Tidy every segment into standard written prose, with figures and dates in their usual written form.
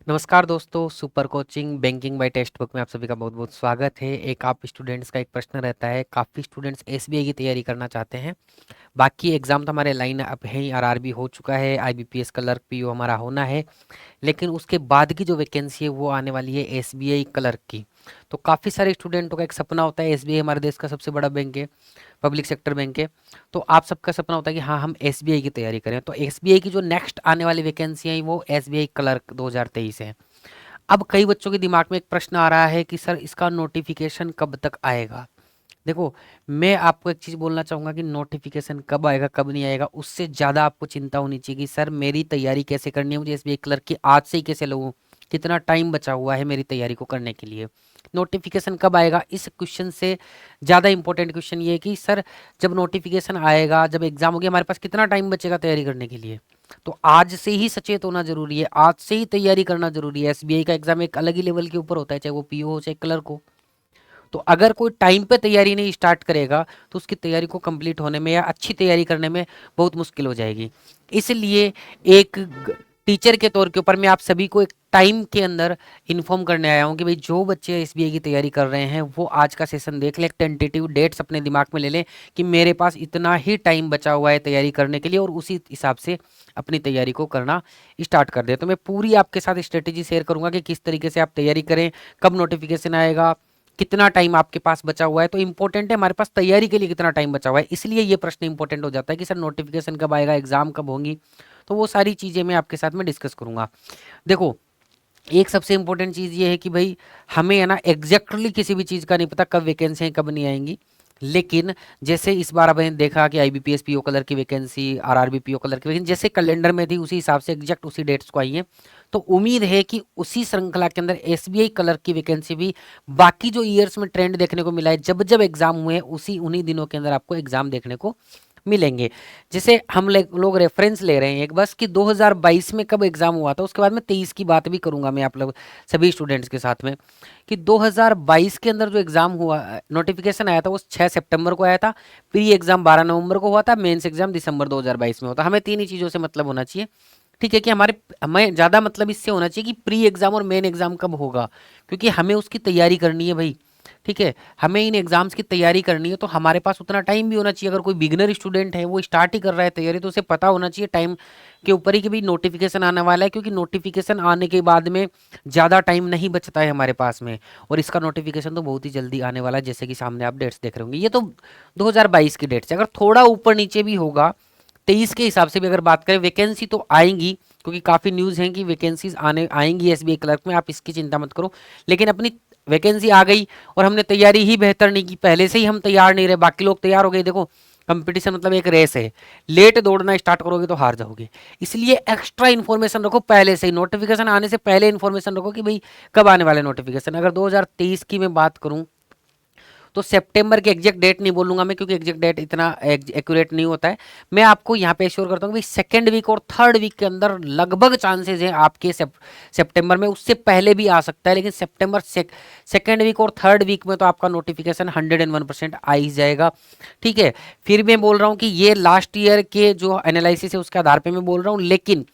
नमस्कार दोस्तों, super coaching banking by textbook में आप सभी का बहुत बहुत स्वागत है। एक आप स्टूडेंट्स का एक प्रश्न रहता है, काफ़ी स्टूडेंट्स एसबीआई की तैयारी करना चाहते हैं। बाकी एग्जाम तो हमारे लाइन अप है ही, आरआरबी हो चुका है, आईबीपीएस क्लर्क पीओ हमारा होना है, लेकिन उसके बाद की जो वैकेंसी है वो आने वाली है एसबीआई क्लर्क की। तो काफ़ी सारे स्टूडेंटों का एक सपना होता है, एसबीआई हमारे देश का सबसे बड़ा बैंक है, पब्लिक सेक्टर बैंक है। तो आप सबका सपना होता है कि हाँ हम एसबीआई की तैयारी करें। तो एसबीआई की जो नेक्स्ट आने वाली वैकेंसी है वो एसबीआई क्लर्क 2023 है। अब कई बच्चों के दिमाग में एक प्रश्न आ रहा है कि सर इसका नोटिफिकेशन कब तक आएगा। देखो, मैं आपको एक चीज़ बोलना चाहूँगा कि नोटिफिकेशन कब आएगा कब नहीं आएगा उससे ज़्यादा आपको चिंता होनी चाहिए कि सर मेरी तैयारी कैसे करनी है, मुझे एसबीआई क्लर्क की आज से ही कैसे लगूँ, कितना टाइम बचा हुआ है मेरी तैयारी को करने के लिए। नोटिफिकेशन कब आएगा इस क्वेश्चन से ज़्यादा इंपॉर्टेंट क्वेश्चन ये है कि सर जब नोटिफिकेशन आएगा, जब एग्जाम होगी, हमारे पास कितना टाइम बचेगा तैयारी करने के लिए। तो आज से ही सचेत होना जरूरी है, आज से ही तैयारी करना जरूरी है। एसबीआई का एग्जाम एक अलग ही लेवल के ऊपर होता है, चाहे वो पीओ हो चाहे क्लर्क हो। तो अगर कोई टाइम पे तैयारी नहीं स्टार्ट करेगा तो उसकी तैयारी को कंप्लीट होने में या अच्छी तैयारी करने में बहुत मुश्किल हो जाएगी। इसलिए एक टीचर के तौर के ऊपर मैं आप सभी को एक टाइम के अंदर इन्फॉर्म करने आया हूँ कि भाई जो बच्चे एसबीआई की तैयारी कर रहे हैं वो आज का सेशन देख लें, टेंटेटिव डेट्स अपने दिमाग में ले लें कि मेरे पास इतना ही टाइम बचा हुआ है तैयारी करने के लिए, और उसी हिसाब से अपनी तैयारी को करना स्टार्ट कर दें। तो मैं पूरी आपके साथ स्ट्रेटेजी शेयर करूंगा कि किस तरीके से आप तैयारी करें, कब नोटिफिकेशन आएगा, कितना टाइम आपके पास बचा हुआ है। तो इंपॉर्टेंट है हमारे पास तैयारी के लिए कितना टाइम बचा हुआ है, इसलिए ये प्रश्न इंपॉर्टेंट हो जाता है कि सर नोटिफिकेशन कब आएगा, एग्जाम कब होंगी। तो वो सारी चीज़ें मैं आपके साथ में डिस्कस करूंगा। देखो, एक सबसे इंपॉर्टेंट चीज़ ये है कि भाई हमें है ना एग्जैक्टली किसी भी चीज़ का नहीं पता कब वैकेंसी कब नहीं आएंगी। लेकिन जैसे इस बार आपने देखा कि आईबीपीएस पीओ कलर की वैकेंसी, आरआरबी पीओ कलर की वैकेंसी जैसे कैलेंडर में थी उसी हिसाब से एग्जैक्ट उसी डेट्स को आई है। तो उम्मीद है कि उसी श्रृंखला के अंदर एसबीआई कलर की वैकेंसी भी बाकी जो ईयर्स में ट्रेंड देखने को मिला है, जब जब एग्जाम हुए हैं उसी उन्हीं दिनों के अंदर आपको एग्जाम देखने को मिलेंगे। जैसे हम लोग रेफरेंस ले रहे हैं एक बस कि 2022 में कब एग्जाम हुआ था, उसके बाद में 23 की बात भी करूंगा मैं आप लोग सभी स्टूडेंट्स के साथ में कि 2022 के अंदर जो एग्जाम हुआ, नोटिफिकेशन आया था वो 6 सितंबर को आया था, प्री एग्जाम 12 नवंबर को हुआ था, मेंस एग्जाम दिसंबर 2022 में होता। हमें तीन ही चीज़ों से मतलब होना चाहिए, ठीक है, कि हमें ज़्यादा मतलब इससे होना चाहिए कि प्री एग्जाम और मेन एग्जाम कब होगा, क्योंकि हमें उसकी तैयारी करनी है भाई। ठीक है, हमें इन एग्जाम्स की तैयारी करनी है तो हमारे पास उतना टाइम भी होना चाहिए। अगर कोई बिगिनर स्टूडेंट है वो स्टार्ट ही कर रहा है तैयारी तो उसे पता होना चाहिए टाइम के ऊपर ही कि भाई नोटिफिकेशन आने वाला है, क्योंकि नोटिफिकेशन आने के बाद में ज़्यादा टाइम नहीं बचता है हमारे पास में। और इसका नोटिफिकेशन तो बहुत ही जल्दी आने वाला है, जैसे कि सामने आप डेट्स देख रहे होंगे। ये तो 2022 की डेट्स है, अगर थोड़ा ऊपर नीचे भी होगा 23 के हिसाब से भी अगर बात करें वैकेंसी तो आएंगी, क्योंकि काफ़ी न्यूज़ हैं कि वैकेंसीज आने आएंगी एसबीआई क्लर्क में, आप इसकी चिंता मत करो। लेकिन अपनी वैकेंसी आ गई और हमने तैयारी ही बेहतर नहीं की, पहले से ही हम तैयार नहीं रहे, बाकी लोग तैयार हो गए। देखो, कंपटीशन मतलब एक रेस है, लेट दौड़ना स्टार्ट करोगे तो हार जाओगे। इसलिए एक्स्ट्रा इन्फॉर्मेशन रखो पहले से ही, नोटिफिकेशन आने से पहले इन्फॉर्मेशन रखो कि भाई कब आने वाले नोटिफिकेशन। अगर 2023 की मैं बात करूं तो सितंबर की एग्जैक्ट डेट नहीं बोलूंगा मैं, क्योंकि एग्जैक्ट डेट इतना एक्यूरेट नहीं होता है। मैं आपको यहाँ पे श्योर करता हूँ कि सेकेंड वीक और थर्ड वीक के अंदर लगभग चांसेस हैं आपके सितंबर में, उससे पहले भी आ सकता है, लेकिन सितंबर सेकेंड वीक और थर्ड वीक में तो आपका नोटिफिकेशन 101% आ ही जाएगा। ठीक है, फिर मैं बोल रहा हूँ कि ये लास्ट ईयर के जो एनालिसिस है उसके आधार पर मैं बोल रहा हूँ, लेकिन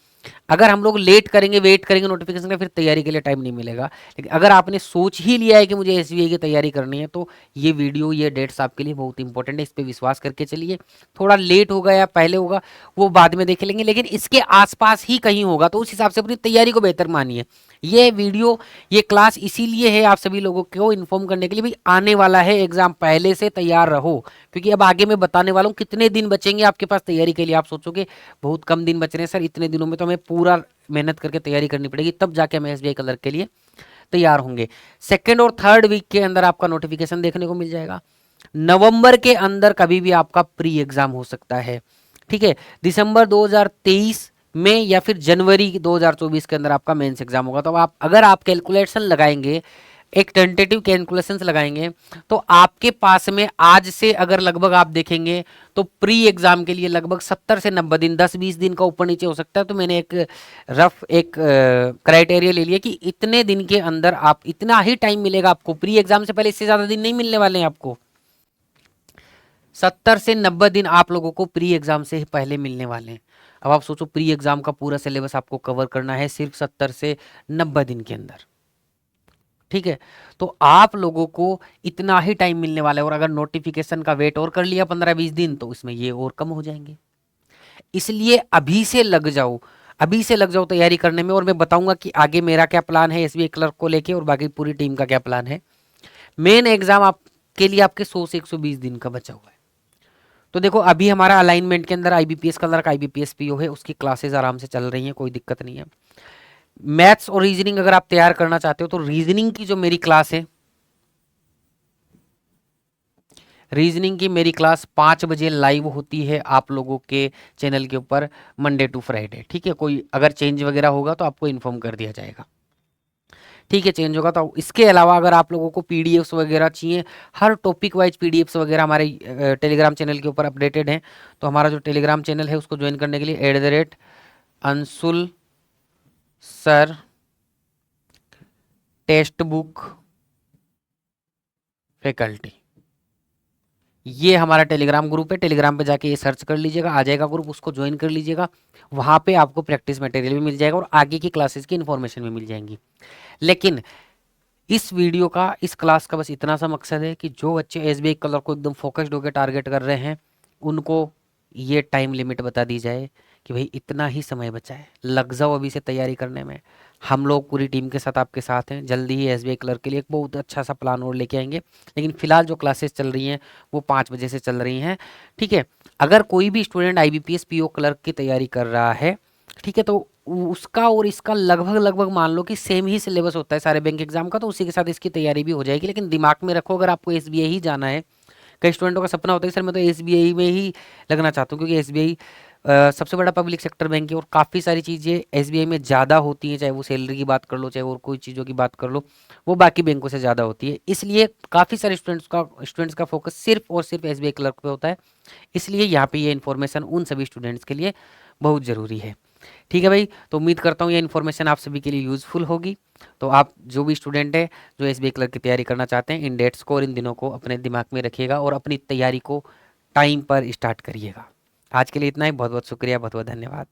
अगर हम लोग लेट करेंगे, वेट करेंगे नोटिफिकेशन का, फिर तैयारी के लिए टाइम नहीं मिलेगा। लेकिन अगर आपने सोच ही लिया है कि मुझे एसबीआई की तैयारी करनी है तो ये वीडियो, ये डेट्स आपके लिए बहुत इंपॉर्टेंट है, इस पर विश्वास करके चलिए। थोड़ा लेट होगा या पहले होगा वो बाद में देख लेंगे, लेकिन इसके आसपास ही कहीं होगा, तो उस हिसाब से अपनी तैयारी को बेहतर मानिए। ये वीडियो, ये क्लास इसीलिए है आप सभी लोगों को इन्फॉर्म करने के लिए भाई आने वाला है एग्जाम, पहले से तैयार रहो। क्योंकि अब आगे मैं बताने वाला हूँ कितने दिन बचेंगे आपके पास तैयारी के लिए। आप सोचोगे बहुत कम दिन बच रहे हैं सर, इतने दिनों में तो हमें पूरा मेहनत करके तैयारी करनी पड़ेगी, तब जाके हम एसबीआई क्लर्क के लिए तैयार होंगे। सेकेंड और थर्ड वीक के अंदर आपका नोटिफिकेशन देखने को मिल जाएगा। नवंबर के अंदर कभी भी आपका प्री एग्जाम हो सकता है। ठीक है, दिसंबर 2023 में या फिर जनवरी 2024 के अंदर आपका मेंस एग्जाम होगा। तो आप अगर आप कैलकुलेशन लगाएंगे, एक टेंटेटिव कैलकुलेशंस लगाएंगे, तो आपके पास में आज से अगर लगभग आप देखेंगे तो प्री एग्जाम के लिए लगभग 70 से 90 दिन, 10-20 दिन का ऊपर नीचे हो सकता है। तो मैंने एक रफ एक क्राइटेरिया ले लिया कि इतने दिन के अंदर आप, इतना ही टाइम मिलेगा आपको प्री एग्जाम से पहले, इससे ज्यादा दिन नहीं मिलने वाले हैं आपको। 70 से 90 दिन आप लोगों को प्री एग्जाम से पहले मिलने वाले हैं। अब आप सोचो प्री एग्जाम का पूरा सिलेबस आपको कवर करना है सिर्फ 70 से 90 दिन के अंदर। ठीक है, तो आप लोगों को इतना ही टाइम मिलने वाला है, और अगर नोटिफिकेशन का वेट और कर लिया 15-20 दिन तो इसमें ये और कम हो जाएंगे। इसलिए अभी से लग जाओ, अभी से लग जाओ तैयारी करने में, और मैं बताऊंगा कि आगे मेरा क्या प्लान है एसबीआई क्लर्क को लेके, और बाकी पूरी टीम का क्या प्लान है। मेन एग्जाम आपके लिए आपके 100 से 120 दिन का बचा हुआ है। तो देखो अभी हमारा अलाइनमेंट के अंदर आईबीपीएस क्लर्क आईबीपीएस पीओ है, उसकी क्लासेस आराम से चल रही हैं, कोई दिक्कत नहीं है। मैथ्स और रीजनिंग अगर आप तैयार करना चाहते हो तो रीजनिंग की जो मेरी क्लास है, रीजनिंग की मेरी क्लास 5 बजे लाइव होती है आप लोगों के चैनल के ऊपर, मंडे टू फ्राइडे। ठीक है, कोई अगर चेंज वगैरह होगा तो आपको इन्फॉर्म कर दिया जाएगा। ठीक है, चेंज होगा तो। इसके अलावा अगर आप लोगों को पीडीएफ्स वगैरह चाहिए, हर टॉपिक वाइज पीडीएफ्स वगैरह हमारे टेलीग्राम चैनल के ऊपर अपडेटेड हैं। तो हमारा जो टेलीग्राम चैनल है उसको ज्वाइन करने के लिए @Anshul sir text book faculty, ये हमारा टेलीग्राम ग्रुप है। टेलीग्राम पे जाके ये सर्च कर लीजिएगा, आ जाएगा ग्रुप, उसको ज्वाइन कर लीजिएगा। वहाँ पे आपको प्रैक्टिस मटेरियल भी मिल जाएगा और आगे की क्लासेस की इन्फॉर्मेशन भी मिल जाएंगी। लेकिन इस वीडियो का, इस क्लास का बस इतना सा मकसद है कि जो बच्चे एसबीआई कलर को एकदम फोकस्ड होकर टारगेट कर रहे हैं उनको ये टाइम लिमिट बता दी जाए कि भाई इतना ही समय बचा है, लग जाओ अभी से तैयारी करने में। हम लोग पूरी टीम के साथ आपके साथ हैं। जल्दी ही एसबीआई क्लर्क के लिए एक बहुत अच्छा सा प्लान और लेके आएंगे। लेकिन फिलहाल जो क्लासेस चल रही हैं वो 5 बजे से चल रही हैं। ठीक है, अगर कोई भी स्टूडेंट आईबीपीएस पीओ क्लर्क की तैयारी कर रहा है, ठीक है, तो उसका और इसका लगभग लगभग मान लो कि सेम ही सिलेबस होता है सारे बैंक एग्जाम का, तो उसी के साथ इसकी तैयारी भी हो जाएगी। लेकिन दिमाग में रखो अगर आपको एसबीआई ही जाना है, कई स्टूडेंटों का सपना होता है सर मैं तो एसबीआई में ही लगना चाहता हूँ, क्योंकि एसबीआई सबसे बड़ा पब्लिक सेक्टर बैंक है और काफ़ी सारी चीज़ें एसबीआई में ज़्यादा होती हैं, चाहे वो सैलरी की बात कर लो, चाहे और कोई चीज़ों की बात कर लो, वो बाकी बैंकों से ज़्यादा होती है। इसलिए काफ़ी सारे स्टूडेंट्स का फोकस सिर्फ और सिर्फ एसबीआई क्लर्क पे होता है। इसलिए यहाँ पे ये इन्फॉर्मेशन उन सभी स्टूडेंट्स के लिए बहुत ज़रूरी है। ठीक है भाई, तो उम्मीद करता हूँ ये इन्फॉर्मेशन आप सभी के लिए यूज़फुल होगी। तो आप जो भी स्टूडेंट है जो एसबीआई क्लर्क की तैयारी करना चाहते हैं, इन डेट्स को और इन दिनों को अपने दिमाग में रखिएगा और अपनी तैयारी को टाइम पर स्टार्ट करिएगा। आज के लिए इतना ही। बहुत बहुत शुक्रिया, बहुत बहुत धन्यवाद।